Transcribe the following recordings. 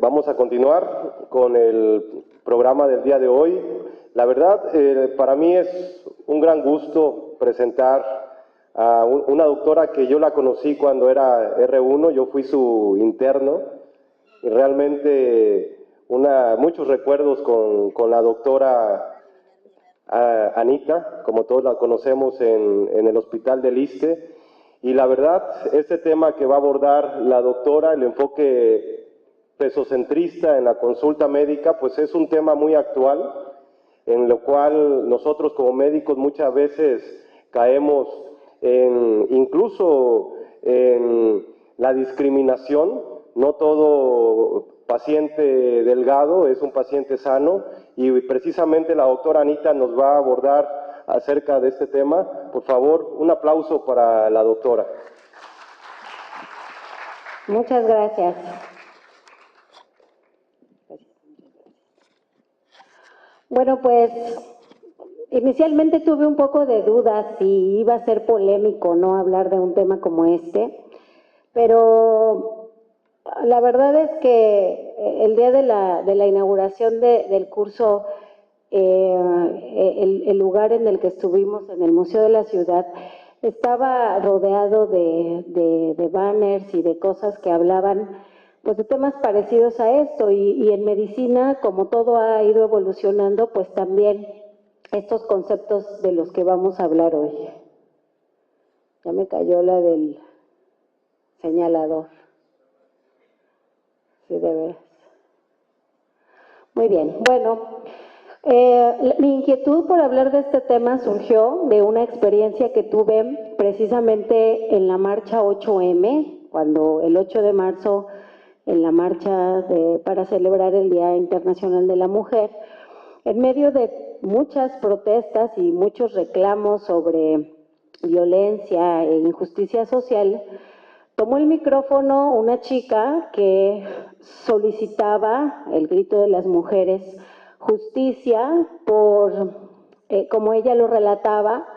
Vamos a continuar con el programa del día de hoy. La verdad, para mí es un gran gusto presentar a una doctora que yo la conocí cuando era R1, yo fui su interno y realmente muchos recuerdos con la doctora Anita, como todos la conocemos en el Hospital del Iste. Y la verdad, este tema que va a abordar la doctora, el enfoque pesocentrista en la consulta médica, pues es un tema muy actual, en lo cual nosotros como médicos muchas veces caemos incluso en la discriminación. No todo paciente delgado es un paciente sano, y precisamente la doctora Anita nos va a abordar acerca de este tema. Por favor, un aplauso para la doctora. Muchas gracias. Bueno, pues inicialmente tuve un poco de dudas si iba a ser polémico no hablar de un tema como este, pero la verdad es que el día de la inauguración del curso, el lugar en el que estuvimos, en el Museo de la Ciudad, estaba rodeado de banners y de cosas que hablaban pues de temas parecidos a esto, y en medicina, como todo ha ido evolucionando, pues también estos conceptos de los que vamos a hablar hoy. Ya me cayó la del señalador. Sí, de veras. Muy bien, bueno, mi inquietud por hablar de este tema surgió de una experiencia que tuve precisamente en la marcha 8M, cuando el 8 de marzo, en la marcha para celebrar el Día Internacional de la Mujer, en medio de muchas protestas y muchos reclamos sobre violencia e injusticia social, tomó el micrófono una chica que solicitaba, el grito de las mujeres, justicia por, como ella lo relataba,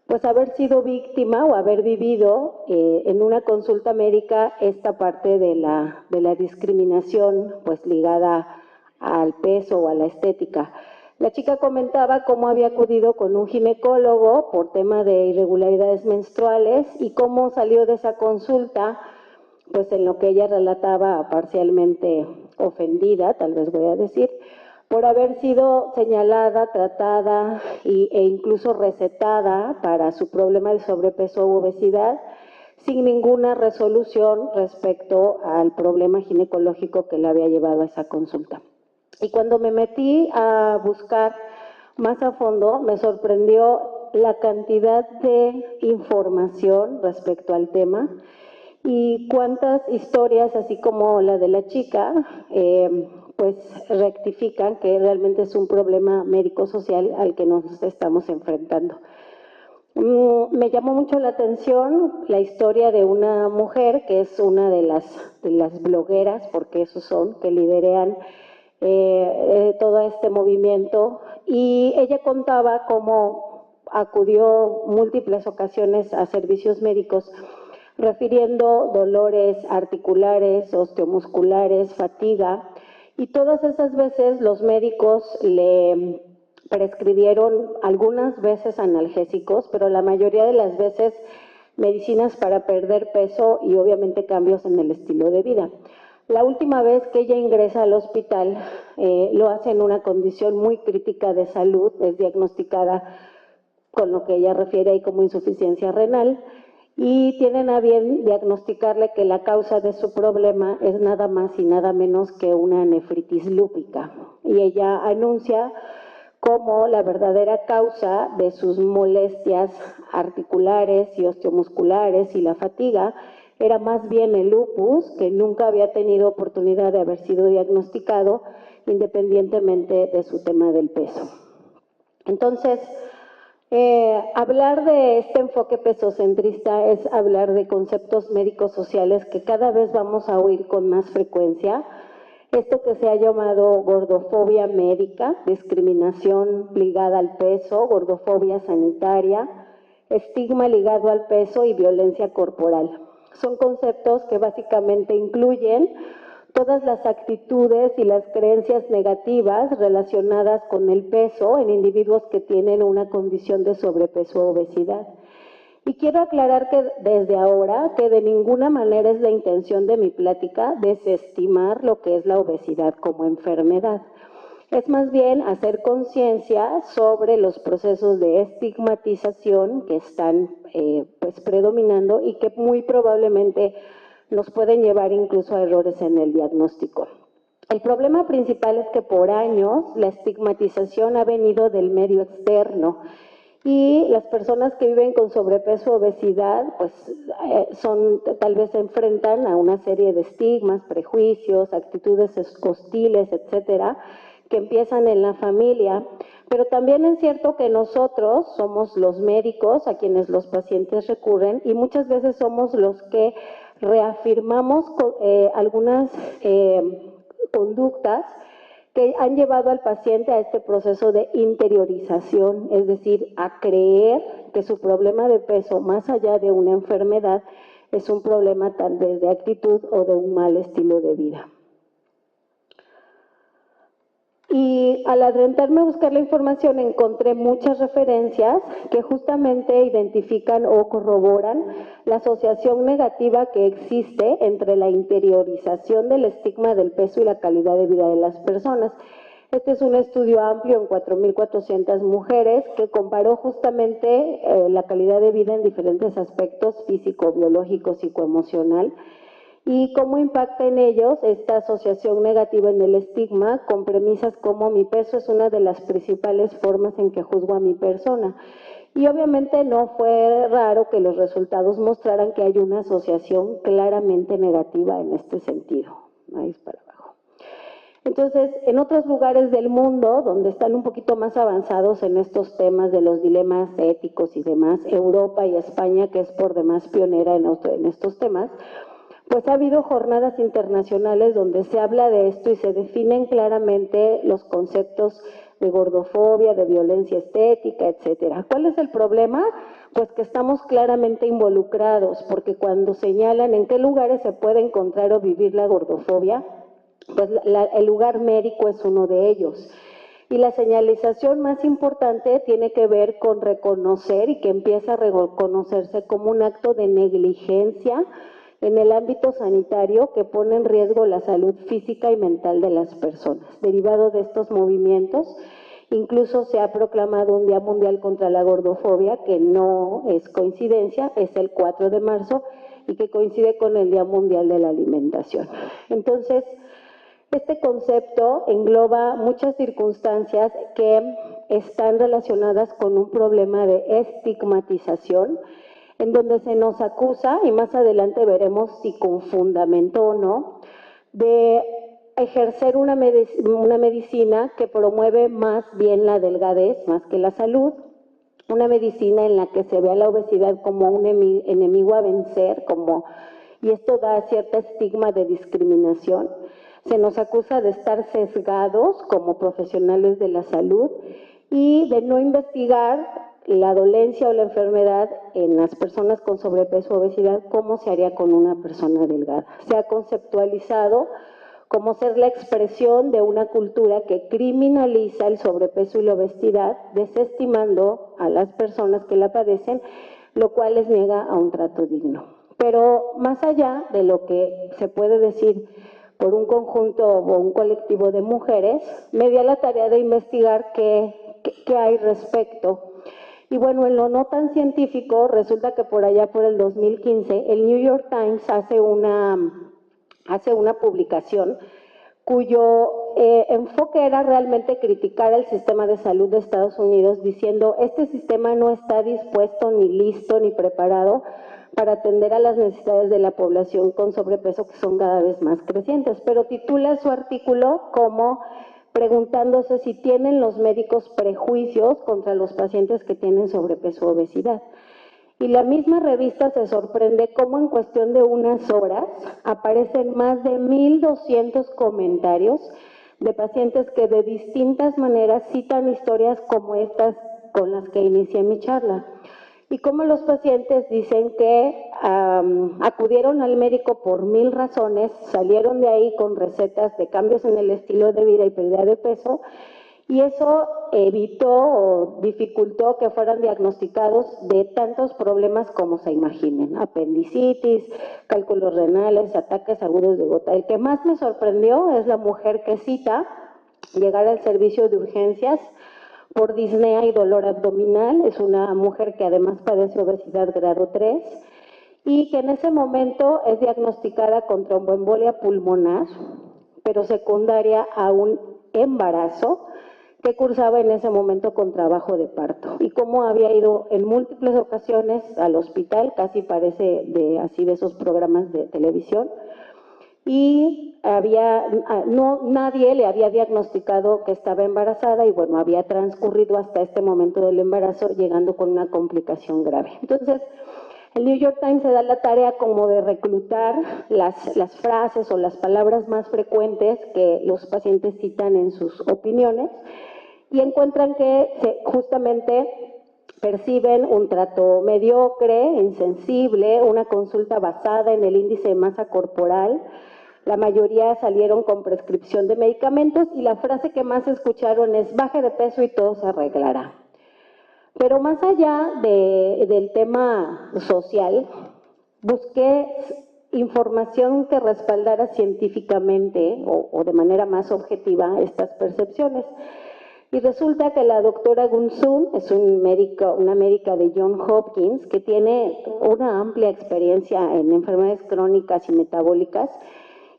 pues haber sido víctima o haber vivido en una consulta médica esta parte de la discriminación pues ligada al peso o a la estética. La chica comentaba cómo había acudido con un ginecólogo por tema de irregularidades menstruales y cómo salió de esa consulta, pues en lo que ella relataba parcialmente ofendida, tal vez voy a decir, por haber sido señalada, tratada e incluso recetada para su problema de sobrepeso u obesidad, sin ninguna resolución respecto al problema ginecológico que la había llevado a esa consulta. Y cuando me metí a buscar más a fondo, me sorprendió la cantidad de información respecto al tema y cuántas historias, así como la de la chica, pues rectifican que realmente es un problema médico-social al que nos estamos enfrentando. Me llamó mucho la atención la historia de una mujer que es una de las blogueras, porque esos son, que lideran todo este movimiento, y ella contaba cómo acudió múltiples ocasiones a servicios médicos refiriendo dolores articulares, osteomusculares, fatiga, y todas esas veces los médicos le prescribieron algunas veces analgésicos, pero la mayoría de las veces medicinas para perder peso y obviamente cambios en el estilo de vida. La última vez que ella ingresa al hospital lo hace en una condición muy crítica de salud, es diagnosticada con lo que ella refiere ahí como insuficiencia renal, y tienen a bien diagnosticarle que la causa de su problema es nada más y nada menos que una nefritis lúpica. Y ella anuncia como la verdadera causa de sus molestias articulares y osteomusculares y la fatiga era más bien el lupus, que nunca había tenido oportunidad de haber sido diagnosticado, independientemente de su tema del peso. Entonces, hablar de este enfoque pesocentrista es hablar de conceptos médicos sociales que cada vez vamos a oír con más frecuencia. Esto que se ha llamado gordofobia médica, discriminación ligada al peso, gordofobia sanitaria, estigma ligado al peso y violencia corporal. Son conceptos que básicamente incluyen todas las actitudes y las creencias negativas relacionadas con el peso en individuos que tienen una condición de sobrepeso o obesidad. Y quiero aclarar que desde ahora, que de ninguna manera es la intención de mi plática desestimar lo que es la obesidad como enfermedad. Es más bien hacer conciencia sobre los procesos de estigmatización que están pues predominando y que muy probablemente nos pueden llevar incluso a errores en el diagnóstico. El problema principal es que por años la estigmatización ha venido del medio externo y las personas que viven con sobrepeso o obesidad pues tal vez se enfrentan a una serie de estigmas, prejuicios, actitudes hostiles, etcétera, que empiezan en la familia, pero también es cierto que nosotros somos los médicos a quienes los pacientes recurren y muchas veces somos los que reafirmamos algunas conductas que han llevado al paciente a este proceso de interiorización, es decir, a creer que su problema de peso, más allá de una enfermedad, es un problema tal vez de actitud o de un mal estilo de vida. Y al adentrarme a buscar la información encontré muchas referencias que justamente identifican o corroboran la asociación negativa que existe entre la interiorización del estigma del peso y la calidad de vida de las personas. Este es un estudio amplio en 4.400 mujeres que comparó justamente la calidad de vida en diferentes aspectos físico, biológico, psicoemocional, y cómo impacta en ellos esta asociación negativa en el estigma con premisas como mi peso es una de las principales formas en que juzgo a mi persona. Y obviamente no fue raro que los resultados mostraran que hay una asociación claramente negativa en este sentido. Ahí es para abajo. Entonces, en otros lugares del mundo, donde están un poquito más avanzados en estos temas de los dilemas éticos y demás, Europa y España, que es por demás pionera en estos temas, pues ha habido jornadas internacionales donde se habla de esto y se definen claramente los conceptos de gordofobia, de violencia estética, etcétera. ¿Cuál es el problema? Pues que estamos claramente involucrados, porque cuando señalan en qué lugares se puede encontrar o vivir la gordofobia, pues el lugar médico es uno de ellos. Y la señalización más importante tiene que ver con reconocer y que empieza a reconocerse como un acto de negligencia en el ámbito sanitario que pone en riesgo la salud física y mental de las personas. Derivado de estos movimientos, incluso se ha proclamado un Día Mundial contra la Gordofobia, que no es coincidencia, es el 4 de marzo y que coincide con el Día Mundial de la Alimentación. Entonces, este concepto engloba muchas circunstancias que están relacionadas con un problema de estigmatización, en donde se nos acusa, y más adelante veremos si con fundamento o no, de ejercer una medicina que promueve más bien la delgadez más que la salud, una medicina en la que se ve a la obesidad como un enemigo a vencer, y esto da cierto estigma de discriminación. Se nos acusa de estar sesgados como profesionales de la salud y de no investigar la dolencia o la enfermedad en las personas con sobrepeso o obesidad, ¿cómo se haría con una persona delgada? Se ha conceptualizado como ser la expresión de una cultura que criminaliza el sobrepeso y la obesidad, desestimando a las personas que la padecen, lo cual les niega a un trato digno. Pero más allá de lo que se puede decir por un conjunto o un colectivo de mujeres, me di a la tarea de investigar qué hay respecto. Y bueno, en lo no tan científico, resulta que por allá por el 2015, el New York Times hace una publicación cuyo enfoque era realmente criticar el sistema de salud de Estados Unidos, diciendo, este sistema no está dispuesto, ni listo, ni preparado para atender a las necesidades de la población con sobrepeso, que son cada vez más crecientes. Pero titula su artículo como preguntándose si tienen los médicos prejuicios contra los pacientes que tienen sobrepeso o obesidad. Y la misma revista se sorprende cómo en cuestión de unas horas aparecen más de 1,200 comentarios de pacientes que de distintas maneras citan historias como estas con las que inicié mi charla. Y cómo los pacientes dicen que acudieron al médico por 1000 razones, salieron de ahí con recetas de cambios en el estilo de vida y pérdida de peso, y eso evitó o dificultó que fueran diagnosticados de tantos problemas como se imaginen: apendicitis, cálculos renales, ataques agudos de gota. El que más me sorprendió es la mujer que cita llegar al servicio de urgencias por disnea y dolor abdominal. Es una mujer que además padece obesidad grado 3 y que en ese momento es diagnosticada con tromboembolia pulmonar, pero secundaria a un embarazo que cursaba en ese momento con trabajo de parto. Y como había ido en múltiples ocasiones al hospital, casi parece de esos programas de televisión, y nadie le había diagnosticado que estaba embarazada, y bueno, había transcurrido hasta este momento del embarazo llegando con una complicación grave. Entonces, el New York Times se da la tarea como de reclutar las frases o las palabras más frecuentes que los pacientes citan en sus opiniones, y encuentran que justamente perciben un trato mediocre, insensible, una consulta basada en el índice de masa corporal. La mayoría salieron con prescripción de medicamentos y la frase que más escucharon es: baje de peso y todo se arreglará. Pero más allá del tema social, busqué información que respaldara científicamente o de manera más objetiva estas percepciones. Y resulta que la doctora Gunsun es una médica de Johns Hopkins que tiene una amplia experiencia en enfermedades crónicas y metabólicas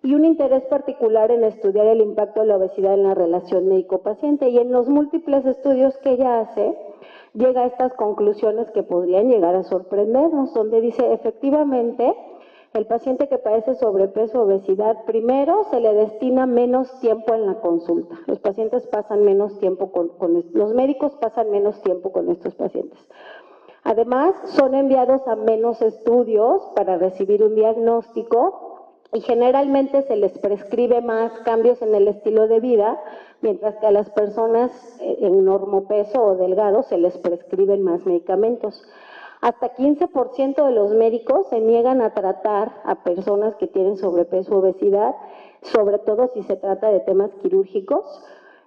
y un interés particular en estudiar el impacto de la obesidad en la relación médico-paciente. Y en los múltiples estudios que ella hace, llega a estas conclusiones que podrían llegar a sorprendernos, donde dice: efectivamente, el paciente que padece sobrepeso o obesidad, primero se le destina menos tiempo en la consulta. Los pacientes pasan menos tiempo los médicos pasan menos tiempo con estos pacientes. Además, son enviados a menos estudios para recibir un diagnóstico y generalmente se les prescribe más cambios en el estilo de vida, mientras que a las personas en normopeso o delgados se les prescriben más medicamentos. Hasta 15% de los médicos se niegan a tratar a personas que tienen sobrepeso o obesidad, sobre todo si se trata de temas quirúrgicos.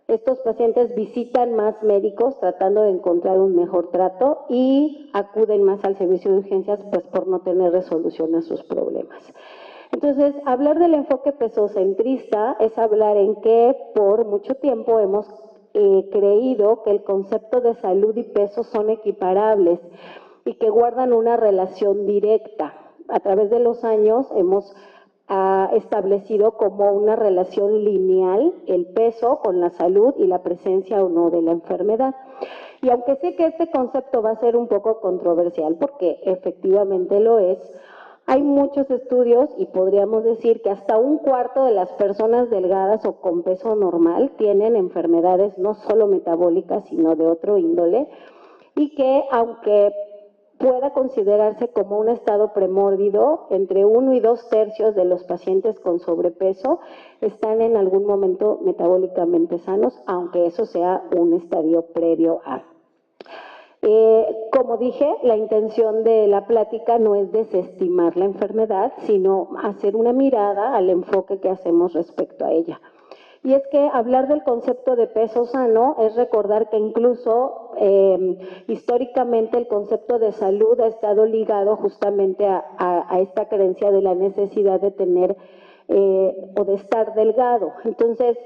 Estos pacientes visitan más médicos tratando de encontrar un mejor trato y acuden más al servicio de urgencias, pues por no tener resolución a sus problemas. Entonces, hablar del enfoque pesocentrista es hablar en que por mucho tiempo hemos creído que el concepto de salud y peso son equiparables y que guardan una relación directa. A través de los años hemos establecido como una relación lineal el peso con la salud y la presencia o no de la enfermedad. Y aunque sé que este concepto va a ser un poco controversial, porque efectivamente lo es, hay muchos estudios y podríamos decir que hasta un cuarto de las personas delgadas o con peso normal tienen enfermedades no solo metabólicas, sino de otro índole, y que aunque pueda considerarse como un estado premórbido, entre 1 y 2 tercios de los pacientes con sobrepeso están en algún momento metabólicamente sanos, aunque eso sea un estadio previo a. Como dije, la intención de la plática no es desestimar la enfermedad, sino hacer una mirada al enfoque que hacemos respecto a ella. Y es que hablar del concepto de peso sano es recordar que incluso históricamente el concepto de salud ha estado ligado justamente a esta creencia de la necesidad de tener o de estar delgado. Entonces,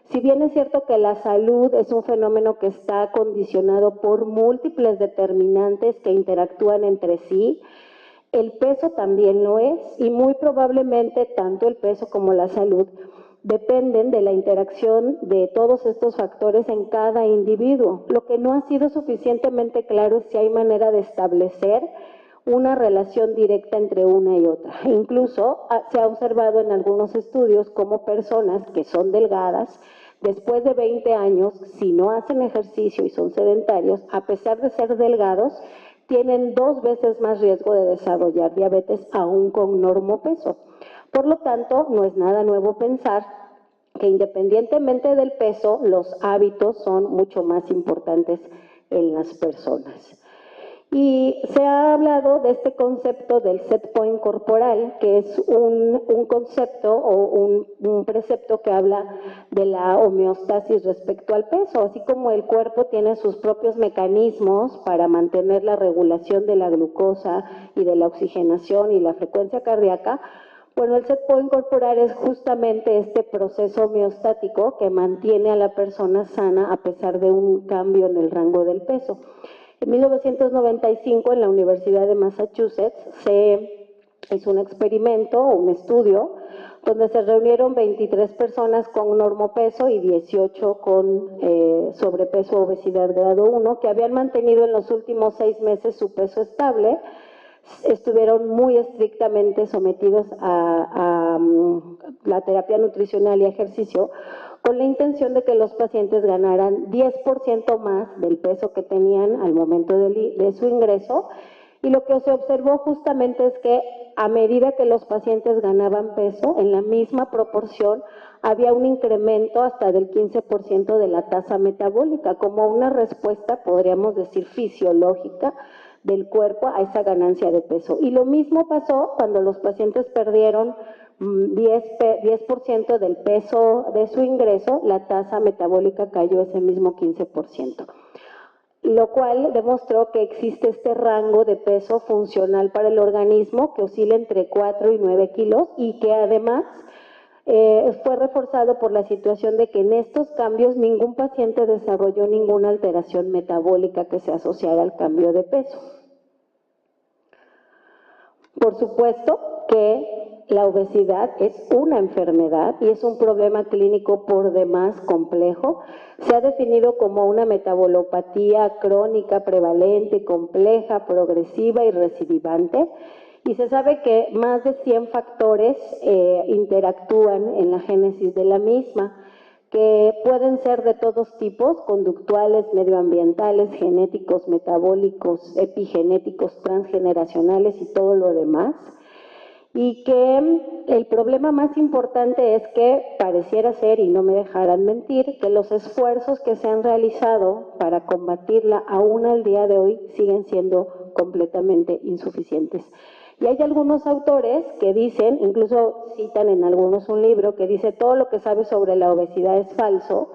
si bien es cierto que la salud es un fenómeno que está condicionado por múltiples determinantes que interactúan entre sí, el peso también lo es, y muy probablemente tanto el peso como la salud dependen de la interacción de todos estos factores en cada individuo. Lo que no ha sido suficientemente claro es si hay manera de establecer una relación directa entre una y otra. Incluso se ha observado en algunos estudios cómo personas que son delgadas, después de 20 años, si no hacen ejercicio y son sedentarios, a pesar de ser delgados, tienen 2 veces más riesgo de desarrollar diabetes aún con normopeso. Por lo tanto, no es nada nuevo pensar que independientemente del peso, los hábitos son mucho más importantes en las personas. Y se ha hablado de este concepto del set point corporal, que es un concepto o un precepto que habla de la homeostasis respecto al peso, así como el cuerpo tiene sus propios mecanismos para mantener la regulación de la glucosa y de la oxigenación y la frecuencia cardíaca. Bueno, el set point corporal es justamente este proceso homeostático que mantiene a la persona sana a pesar de un cambio en el rango del peso. En 1995, en la Universidad de Massachusetts, se hizo un experimento o un estudio donde se reunieron 23 personas con normopeso y 18 con sobrepeso o obesidad grado 1, que habían mantenido en los últimos 6 meses su peso estable. Estuvieron muy estrictamente sometidos a la terapia nutricional y ejercicio, con la intención de que los pacientes ganaran 10% más del peso que tenían al momento de su ingreso. Y lo que se observó justamente es que a medida que los pacientes ganaban peso, en la misma proporción había un incremento hasta del 15% de la tasa metabólica, como una respuesta, podríamos decir, fisiológica del cuerpo a esa ganancia de peso. Y lo mismo pasó cuando los pacientes perdieron 10% del peso de su ingreso, la tasa metabólica cayó ese mismo 15%, lo cual demostró que existe este rango de peso funcional para el organismo que oscila entre 4 y 9 kilos y que además fue reforzado por la situación de que en estos cambios ningún paciente desarrolló ninguna alteración metabólica que se asociara al cambio de peso. Por supuesto que la obesidad es una enfermedad y es un problema clínico por demás complejo. Se ha definido como una metabolopatía crónica, prevalente, compleja, progresiva y recidivante. Y se sabe que más de 100 factores interactúan en la génesis de la misma, que pueden ser de todos tipos, conductuales, medioambientales, genéticos, metabólicos, epigenéticos, transgeneracionales y todo lo demás. Y que el problema más importante es que pareciera ser, y no me dejarán mentir, que los esfuerzos que se han realizado para combatirla aún al día de hoy siguen siendo completamente insuficientes. Y hay algunos autores que dicen, incluso citan en algunos un libro que dice todo lo que sabes sobre la obesidad es falso,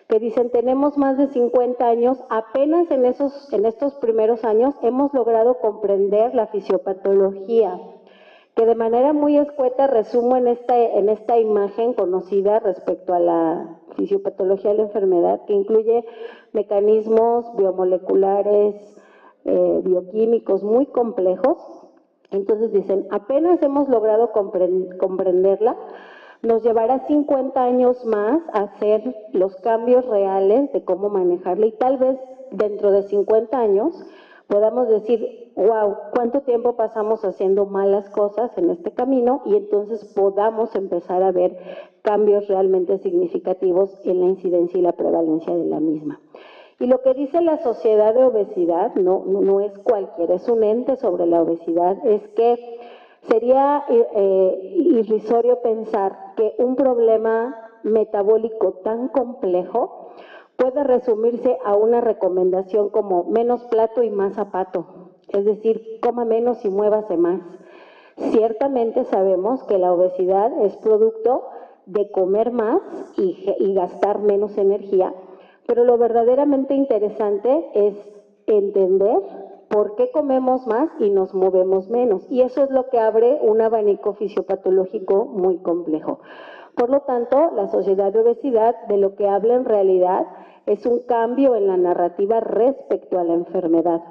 que dicen tenemos más de 50 años, apenas en estos primeros años hemos logrado comprender la fisiopatología, que de manera muy escueta resumo en esta imagen conocida respecto a la fisiopatología de la enfermedad, que incluye mecanismos biomoleculares, bioquímicos muy complejos. Entonces dicen, apenas hemos logrado comprenderla, nos llevará 50 años más a hacer los cambios reales de cómo manejarla y tal vez dentro de 50 años podamos decir, wow, ¿cuánto tiempo pasamos haciendo malas cosas en este camino? Y entonces podamos empezar a ver cambios realmente significativos en la incidencia y la prevalencia de la misma. Y lo que dice la Sociedad de Obesidad no es cualquiera, es un ente sobre la obesidad, es que sería irrisorio pensar que un problema metabólico tan complejo puede resumirse a una recomendación como menos plato y más zapato, es decir, coma menos y muévase más. Ciertamente sabemos que la obesidad es producto de comer más y gastar menos energía, pero lo verdaderamente interesante es entender por qué comemos más y nos movemos menos. Y eso es lo que abre un abanico fisiopatológico muy complejo. Por lo tanto, la Sociedad de Obesidad de lo que habla en realidad es un cambio en la narrativa respecto a la enfermedad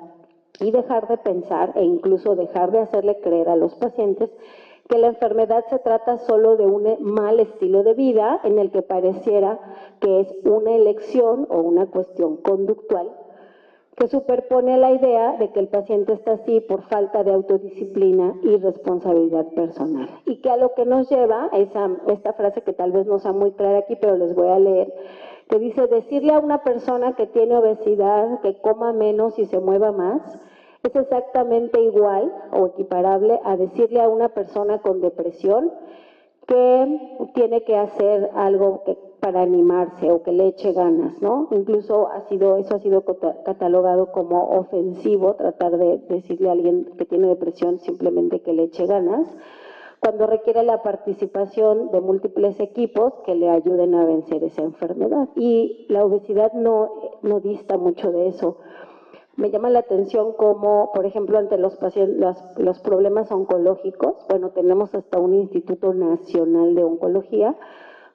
y dejar de pensar e incluso dejar de hacerle creer a los pacientes que la enfermedad se trata solo de un mal estilo de vida en el que pareciera que es una elección o una cuestión conductual que superpone la idea de que el paciente está así por falta de autodisciplina y responsabilidad personal. Y que a lo que nos lleva esta frase que tal vez no sea muy clara aquí, pero les voy a leer, que dice, decirle a una persona que tiene obesidad que coma menos y se mueva más, es exactamente igual o equiparable a decirle a una persona con depresión que tiene que hacer algo que para animarse o que le eche ganas, ¿no? Incluso eso ha sido catalogado como ofensivo, tratar de decirle a alguien que tiene depresión simplemente que le eche ganas, cuando requiere la participación de múltiples equipos que le ayuden a vencer esa enfermedad. Y la obesidad no dista mucho de eso. Me llama la atención cómo, por ejemplo, ante los pacientes, los problemas oncológicos, bueno, tenemos hasta un Instituto Nacional de Oncología,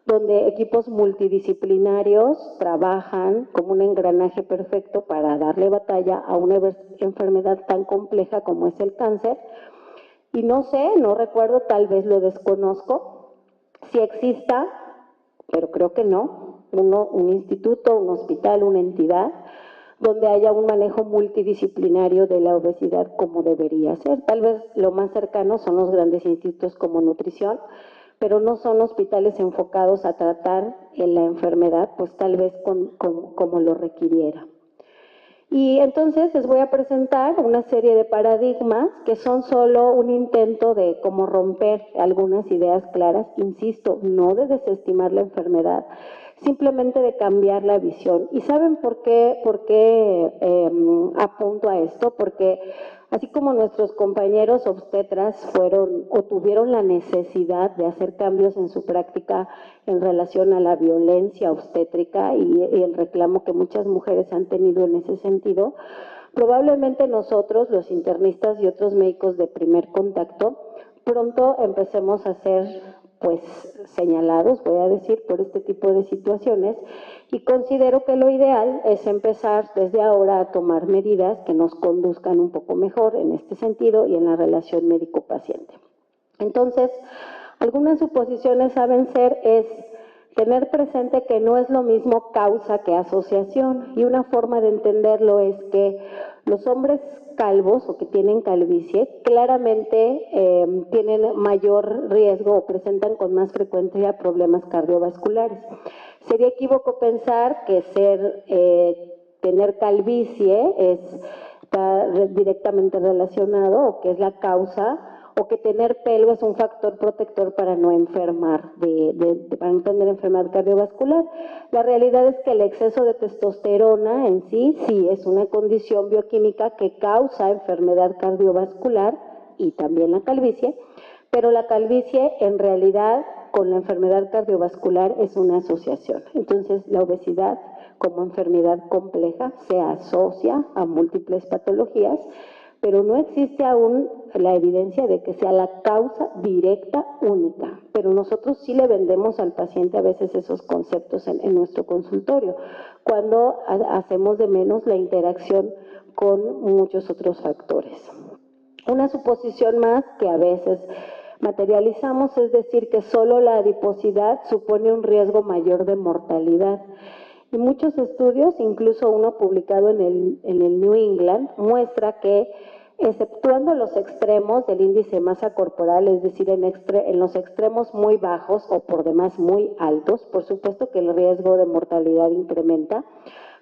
donde equipos multidisciplinarios trabajan como un engranaje perfecto para darle batalla a una enfermedad tan compleja como es el cáncer. Y no sé, no recuerdo, tal vez lo desconozco, si exista, pero creo que no, un instituto, un hospital, una entidad donde haya un manejo multidisciplinario de la obesidad como debería ser. Tal vez lo más cercano son los grandes institutos como nutrición, pero no son hospitales enfocados a tratar la enfermedad, pues tal vez como lo requiriera. Y entonces les voy a presentar una serie de paradigmas que son solo un intento de cómo romper algunas ideas claras, insisto, no de desestimar la enfermedad, simplemente de cambiar la visión. ¿Y saben por qué apunto a esto? Porque así como nuestros compañeros obstetras fueron o tuvieron la necesidad de hacer cambios en su práctica en relación a la violencia obstétrica y el reclamo que muchas mujeres han tenido en ese sentido, probablemente nosotros, los internistas y otros médicos de primer contacto, pronto empecemos a ser pues señalados, voy a decir, por este tipo de situaciones, y considero que lo ideal es empezar desde ahora a tomar medidas que nos conduzcan un poco mejor en este sentido y en la relación médico-paciente. Entonces, algunas suposiciones a vencer es tener presente que no es lo mismo causa que asociación, y una forma de entenderlo es que los hombres calvos o que tienen calvicie claramente tienen mayor riesgo o presentan con más frecuencia problemas cardiovasculares. Sería equívoco pensar que tener calvicie está directamente relacionado o que es la causa, o que tener pelo es un factor protector para no enfermar, para no tener enfermedad cardiovascular. La realidad es que el exceso de testosterona en sí es una condición bioquímica que causa enfermedad cardiovascular y también la calvicie, pero la calvicie en realidad con la enfermedad cardiovascular es una asociación. Entonces, la obesidad como enfermedad compleja se asocia a múltiples patologías, pero no existe aún la evidencia de que sea la causa directa única. Pero nosotros sí le vendemos al paciente a veces esos conceptos en nuestro consultorio, cuando hacemos de menos la interacción con muchos otros factores. Una suposición más que a veces materializamos es decir que solo la adiposidad supone un riesgo mayor de mortalidad. Y muchos estudios, incluso uno publicado en el New England, muestra que exceptuando los extremos del índice de masa corporal, es decir, en los extremos muy bajos o por demás muy altos, por supuesto que el riesgo de mortalidad incrementa,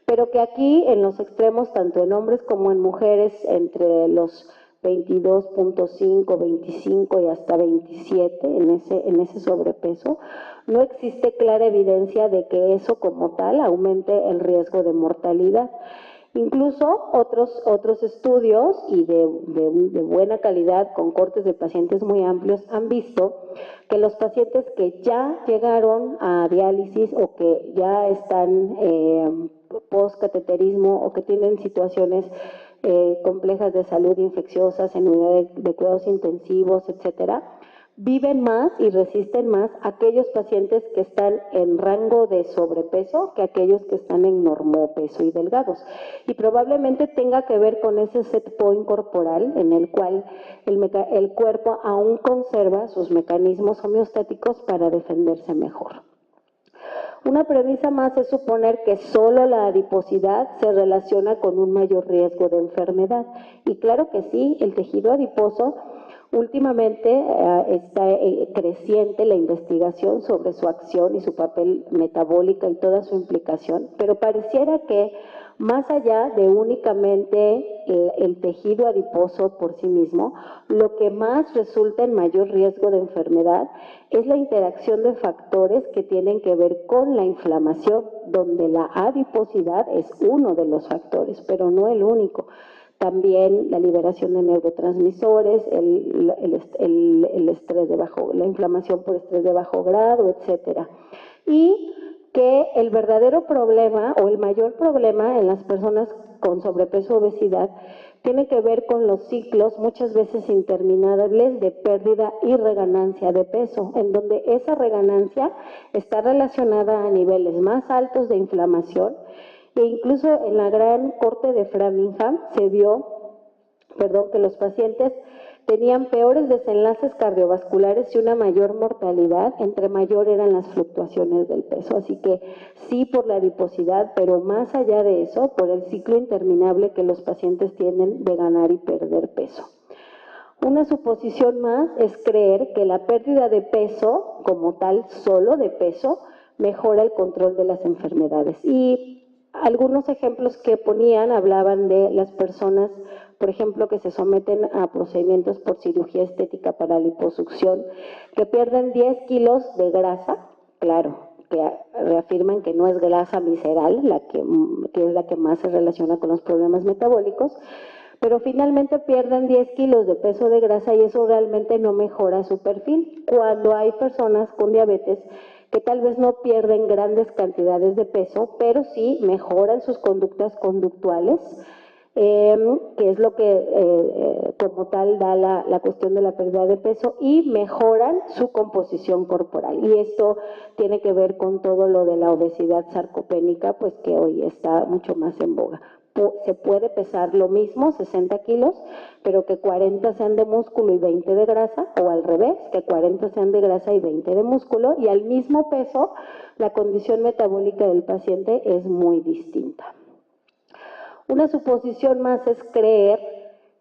pero que aquí en los extremos, tanto en hombres como en mujeres, entre los 22.5, 25 y hasta 27 en ese sobrepeso, no existe clara evidencia de que eso como tal aumente el riesgo de mortalidad. Incluso otros estudios y de buena calidad con cortes de pacientes muy amplios han visto que los pacientes que ya llegaron a diálisis o que ya están post-cateterismo o que tienen situaciones complejas de salud infecciosas en unidad de cuidados intensivos, etcétera, viven más y resisten más aquellos pacientes que están en rango de sobrepeso que aquellos que están en normopeso y delgados. Y probablemente tenga que ver con ese set point corporal en el cual el cuerpo aún conserva sus mecanismos homeostáticos para defenderse mejor. Una premisa más es suponer que solo la adiposidad se relaciona con un mayor riesgo de enfermedad. Y claro que sí, el tejido adiposo últimamente está creciente la investigación sobre su acción y su papel metabólica y toda su implicación, pero pareciera que Más allá de únicamente el tejido adiposo por sí mismo, lo que más resulta en mayor riesgo de enfermedad es la interacción de factores que tienen que ver con la inflamación, donde la adiposidad es uno de los factores, pero no el único. También la liberación de neurotransmisores, el estrés de la inflamación por estrés de bajo grado, etcétera. Y que el verdadero problema o el mayor problema en las personas con sobrepeso o obesidad tiene que ver con los ciclos muchas veces interminables de pérdida y reganancia de peso, en donde esa reganancia está relacionada a niveles más altos de inflamación e incluso en la gran corte de Framingham se vio, que los pacientes tenían peores desenlaces cardiovasculares y una mayor mortalidad, entre mayor eran las fluctuaciones del peso. Así que sí por la adiposidad, pero más allá de eso, por el ciclo interminable que los pacientes tienen de ganar y perder peso. Una suposición más es creer que la pérdida de peso, como tal, solo de peso, mejora el control de las enfermedades. Y algunos ejemplos que ponían hablaban de las personas, por ejemplo, que se someten a procedimientos por cirugía estética para liposucción, que pierden 10 kilos de grasa, claro, que reafirman que no es grasa visceral, que es la que más se relaciona con los problemas metabólicos, pero finalmente pierden 10 kilos de peso de grasa y eso realmente no mejora su perfil. Cuando hay personas con diabetes que tal vez no pierden grandes cantidades de peso, pero sí mejoran sus conductas conductuales, que es lo que como tal da la cuestión de la pérdida de peso, y mejoran su composición corporal. Y esto tiene que ver con todo lo de la obesidad sarcopénica, pues que hoy está mucho más en boga. Se puede pesar lo mismo, 60 kilos, pero que 40 sean de músculo y 20 de grasa, o al revés, que 40 sean de grasa y 20 de músculo, y al mismo peso, la condición metabólica del paciente es muy distinta. Una suposición más es creer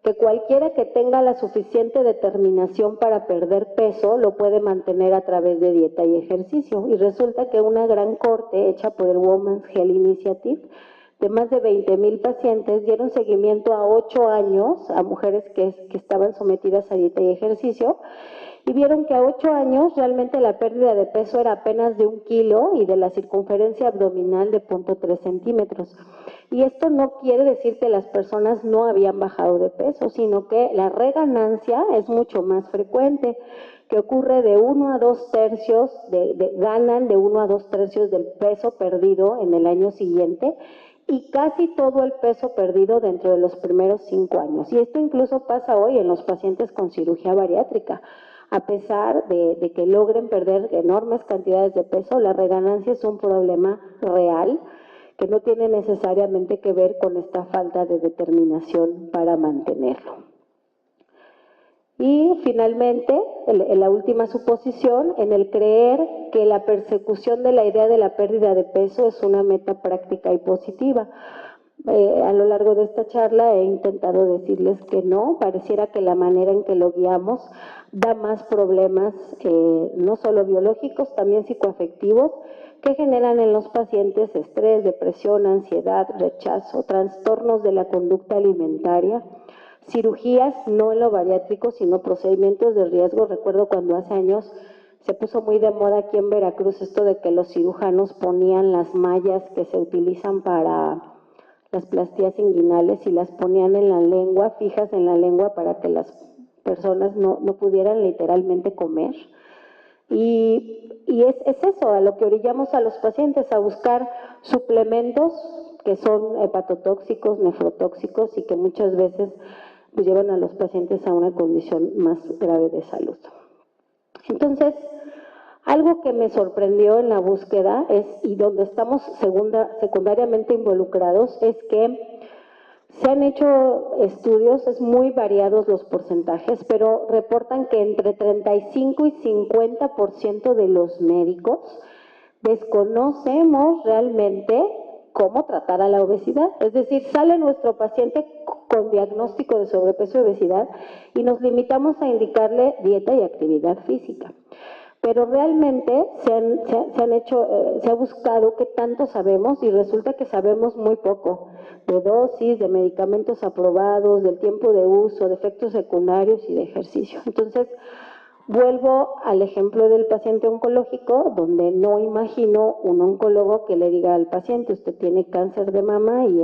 que cualquiera que tenga la suficiente determinación para perder peso lo puede mantener a través de dieta y ejercicio. Y resulta que una gran corte hecha por el Women's Health Initiative de más de 20,000 pacientes dieron seguimiento a 8 años a mujeres que estaban sometidas a dieta y ejercicio y vieron que a 8 años realmente la pérdida de peso era apenas de 1 kilo y de la circunferencia abdominal de 0.3 centímetros. Y esto no quiere decir que las personas no habían bajado de peso, sino que la reganancia es mucho más frecuente, que ocurre de 1 a 2 tercios, ganan de 1 a 2 tercios del peso perdido en el año siguiente, y casi todo el peso perdido dentro de los primeros 5 años. Y esto incluso pasa hoy en los pacientes con cirugía bariátrica. A pesar de que logren perder enormes cantidades de peso, la reganancia es un problema real que no tiene necesariamente que ver con esta falta de determinación para mantenerlo. Y finalmente, la última suposición, en el creer que la persecución de la idea de la pérdida de peso es una meta práctica y positiva. A lo largo de esta charla he intentado decirles que no, pareciera que la manera en que lo guiamos da más problemas, no solo biológicos, también psicoafectivos, que generan en los pacientes estrés, depresión, ansiedad, rechazo, trastornos de la conducta alimentaria, cirugías, no en lo bariátrico, sino procedimientos de riesgo. Recuerdo cuando hace años se puso muy de moda aquí en Veracruz esto de que los cirujanos ponían las mallas que se utilizan para las plastías inguinales y las ponían en la lengua, fijas en la lengua para que las personas no pudieran literalmente comer. Y es eso, a lo que orillamos a los pacientes, a buscar suplementos que son hepatotóxicos, nefrotóxicos y que muchas veces pues, llevan a los pacientes a una condición más grave de salud. Entonces, algo que me sorprendió en la búsqueda y donde estamos secundariamente involucrados, es que se han hecho estudios, es muy variados los porcentajes, pero reportan que entre 35 y 50% de los médicos desconocemos realmente cómo tratar a la obesidad. Es decir, sale nuestro paciente con diagnóstico de sobrepeso y obesidad y nos limitamos a indicarle dieta y actividad física. pero realmente se ha buscado qué tanto sabemos y resulta que sabemos muy poco de dosis, de medicamentos aprobados, del tiempo de uso, de efectos secundarios y de ejercicio. Entonces, vuelvo al ejemplo del paciente oncológico, donde no imagino un oncólogo que le diga al paciente, usted tiene cáncer de mama y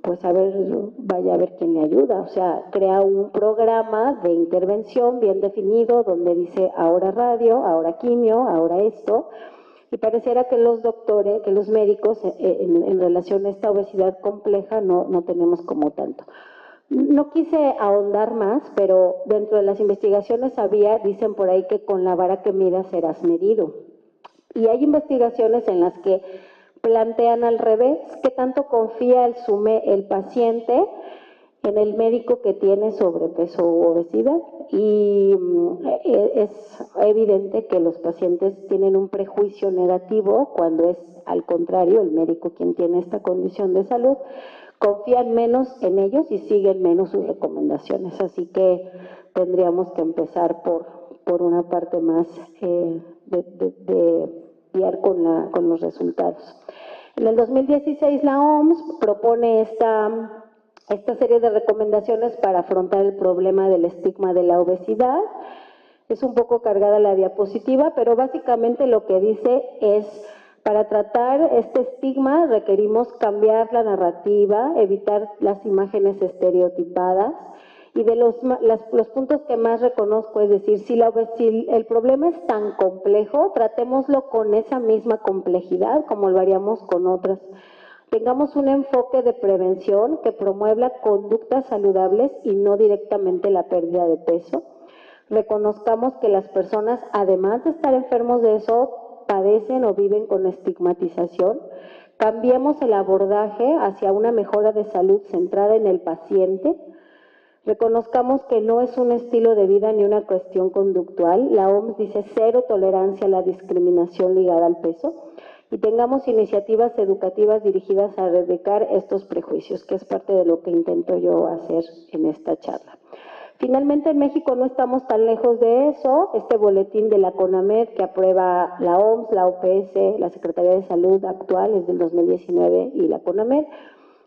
pues a ver, vaya a ver quién le ayuda. O sea, crea un programa de intervención bien definido donde dice ahora radio, ahora quimio, ahora esto. Y pareciera que los doctores, que los médicos en relación a esta obesidad compleja no tenemos como tanto. No quise ahondar más, pero dentro de las investigaciones dicen por ahí que con la vara que midas serás medido. Y hay investigaciones en las que plantean al revés, qué tanto confía el paciente en el médico que tiene sobrepeso u obesidad. Y es evidente que los pacientes tienen un prejuicio negativo cuando es al contrario, el médico quien tiene esta condición de salud, confían menos en ellos y siguen menos sus recomendaciones. Así que tendríamos que empezar por una parte más de guiar con los resultados. En el 2016 la OMS propone esta serie de recomendaciones para afrontar el problema del estigma de la obesidad. Es un poco cargada la diapositiva, pero básicamente lo que dice es, para tratar este estigma requerimos cambiar la narrativa, evitar las imágenes estereotipadas, y de los puntos que más reconozco es decir, si el problema es tan complejo, tratémoslo con esa misma complejidad como lo haríamos con otras. Tengamos un enfoque de prevención que promueva conductas saludables y no directamente la pérdida de peso. Reconozcamos que las personas, además de estar enfermos de eso, padecen o viven con estigmatización. Cambiemos el abordaje hacia una mejora de salud centrada en el paciente. Reconozcamos que no es un estilo de vida ni una cuestión conductual. La OMS dice cero tolerancia a la discriminación ligada al peso. Y tengamos iniciativas educativas dirigidas a erradicar estos prejuicios, que es parte de lo que intento yo hacer en esta charla. Finalmente, en México no estamos tan lejos de eso. Este boletín de la CONAMED que aprueba la OMS, la OPS, la Secretaría de Salud actual es del 2019 y la CONAMED,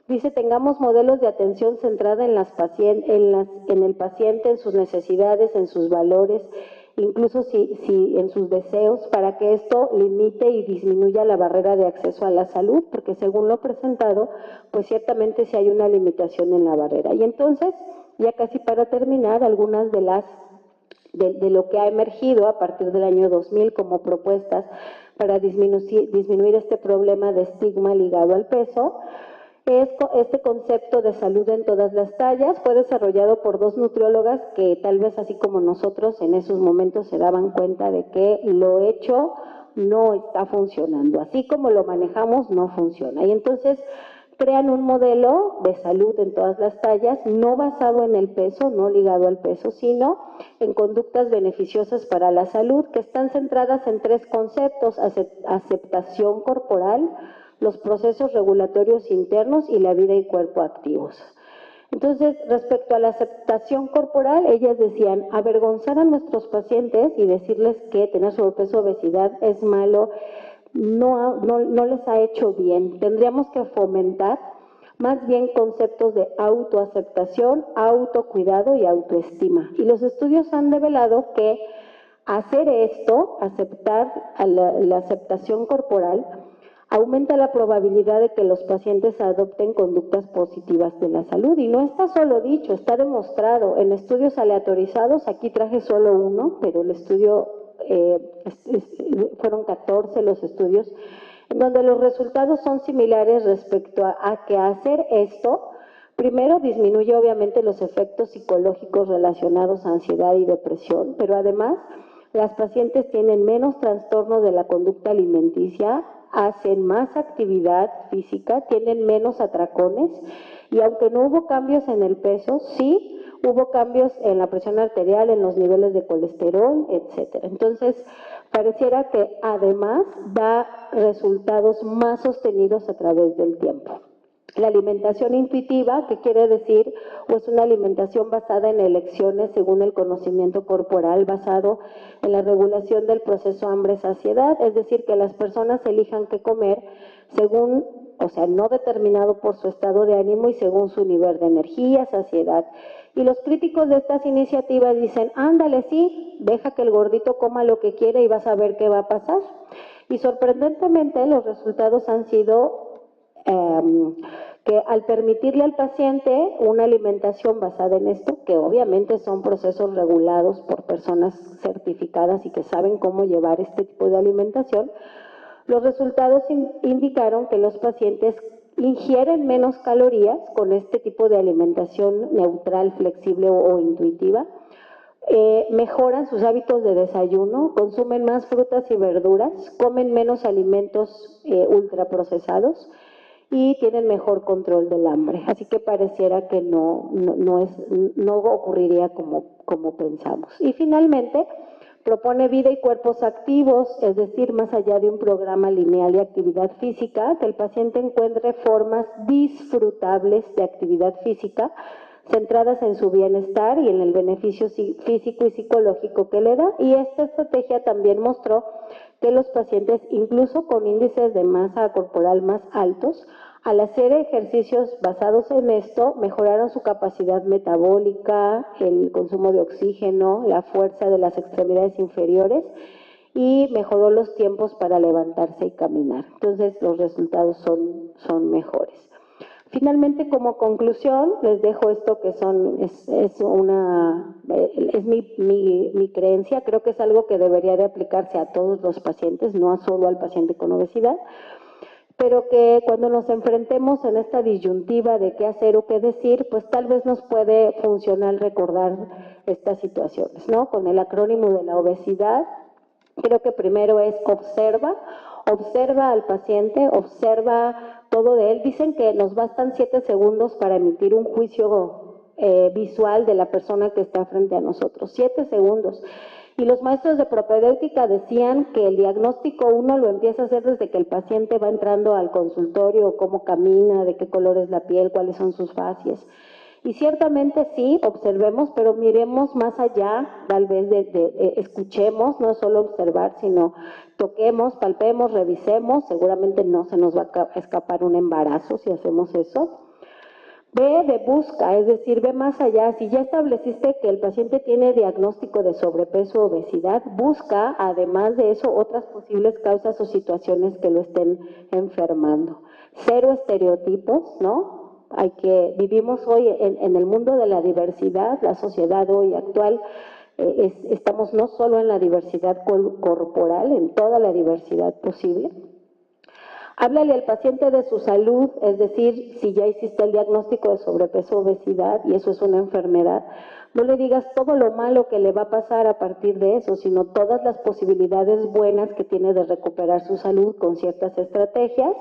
dice tengamos modelos de atención centrada en el paciente, en sus necesidades, en sus valores, incluso si en sus deseos, para que esto limite y disminuya la barrera de acceso a la salud, porque según lo presentado, pues ciertamente sí hay una limitación en la barrera. Y entonces, ya casi para terminar, algunas de lo que ha emergido a partir del año 2000 como propuestas para disminuir este problema de estigma ligado al peso. Este concepto de salud en todas las tallas fue desarrollado por dos nutriólogas que tal vez así como nosotros en esos momentos se daban cuenta de que lo hecho no está funcionando, así como lo manejamos no funciona. Y entonces crean un modelo de salud en todas las tallas, no basado en el peso, no ligado al peso, sino en conductas beneficiosas para la salud que están centradas en tres conceptos: aceptación corporal, los procesos regulatorios internos y la vida y cuerpo activos. Entonces, respecto a la aceptación corporal, ellas decían, avergonzar a nuestros pacientes y decirles que tener sobrepeso o obesidad es malo, no les ha hecho bien. Tendríamos que fomentar más bien conceptos de autoaceptación, autocuidado y autoestima. Y los estudios han develado que hacer esto, aceptar la aceptación corporal, aumenta la probabilidad de que los pacientes adopten conductas positivas de la salud. Y no está solo dicho, está demostrado en estudios aleatorizados. Aquí traje solo uno, pero el estudio, fueron 14 los estudios, en donde los resultados son similares respecto a que hacer esto, primero disminuye obviamente los efectos psicológicos relacionados a ansiedad y depresión, pero además las pacientes tienen menos trastornos de la conducta alimenticia, hacen más actividad física, tienen menos atracones, y aunque no hubo cambios en el peso, sí hubo cambios en la presión arterial, en los niveles de colesterol, etcétera. Entonces, pareciera que además da resultados más sostenidos a través del tiempo. La alimentación intuitiva, ¿qué quiere decir? Pues una alimentación basada en elecciones según el conocimiento corporal, basado en la regulación del proceso hambre-saciedad, es decir, que las personas elijan qué comer según, o sea, no determinado por su estado de ánimo y según su nivel de energía, saciedad. Y los críticos de estas iniciativas dicen, ándale, sí, deja que el gordito coma lo que quiere y vas a ver qué va a pasar. Y sorprendentemente los resultados han sido que al permitirle al paciente una alimentación basada en esto, que obviamente son procesos regulados por personas certificadas y que saben cómo llevar este tipo de alimentación, los resultados indicaron que los pacientes ingieren menos calorías con este tipo de alimentación neutral, flexible o intuitiva, mejoran sus hábitos de desayuno, consumen más frutas y verduras, comen menos alimentos ultraprocesados y tienen mejor control del hambre. Así que pareciera que no ocurriría como pensamos. Y finalmente, propone vida y cuerpos activos, es decir, más allá de un programa lineal de actividad física, que el paciente encuentre formas disfrutables de actividad física, centradas en su bienestar y en el beneficio físico y psicológico que le da. Y esta estrategia también mostró que los pacientes, incluso con índices de masa corporal más altos, al hacer ejercicios basados en esto, mejoraron su capacidad metabólica, el consumo de oxígeno, la fuerza de las extremidades inferiores y mejoró los tiempos para levantarse y caminar. Entonces, los resultados son mejores. Finalmente, como conclusión, les dejo esto que es mi creencia. Creo que es algo que debería de aplicarse a todos los pacientes, no solo al paciente con obesidad, pero que cuando nos enfrentemos en esta disyuntiva de qué hacer o qué decir, pues tal vez nos puede funcionar recordar estas situaciones, ¿no? Con el acrónimo de la obesidad, creo que primero es observa al paciente, observa todo de él. Dicen que nos bastan 7 segundos para emitir un juicio visual de la persona que está frente a nosotros, 7 segundos. Y los maestros de propedéutica decían que el diagnóstico uno lo empieza a hacer desde que el paciente va entrando al consultorio, cómo camina, de qué color es la piel, cuáles son sus facies. Y ciertamente sí, observemos, pero miremos más allá, tal vez escuchemos, no solo observar, sino toquemos, palpemos, revisemos, seguramente no se nos va a escapar un embarazo si hacemos eso. Ve de busca, es decir, ve más allá. Si ya estableciste que el paciente tiene diagnóstico de sobrepeso o obesidad, busca, además de eso, otras posibles causas o situaciones que lo estén enfermando. Cero estereotipos, ¿no? Vivimos hoy en el mundo de la diversidad, la sociedad hoy actual, estamos no solo en la diversidad corporal, en toda la diversidad posible. Háblale al paciente de su salud, es decir, si ya hiciste el diagnóstico de sobrepeso o obesidad y eso es una enfermedad, no le digas todo lo malo que le va a pasar a partir de eso, sino todas las posibilidades buenas que tiene de recuperar su salud con ciertas estrategias.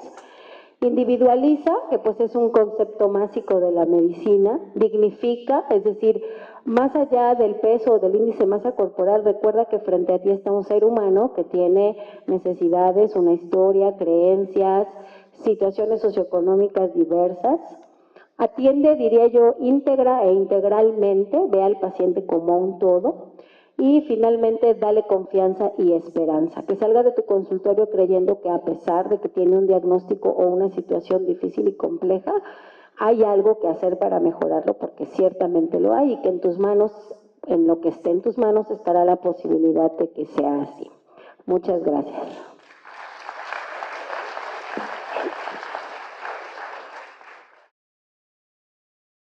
Individualiza, que pues es un concepto básico de la medicina. Dignifica, es decir, más allá del peso o del índice de masa corporal, recuerda que frente a ti está un ser humano que tiene necesidades, una historia, creencias, situaciones socioeconómicas diversas. Atiende, diría yo, íntegra e integralmente, ve al paciente como un todo. Y finalmente, dale confianza y esperanza, que salga de tu consultorio creyendo que a pesar de que tiene un diagnóstico o una situación difícil y compleja, hay algo que hacer para mejorarlo, porque ciertamente lo hay y que en tus manos, en lo que esté en tus manos, estará la posibilidad de que sea así. Muchas gracias.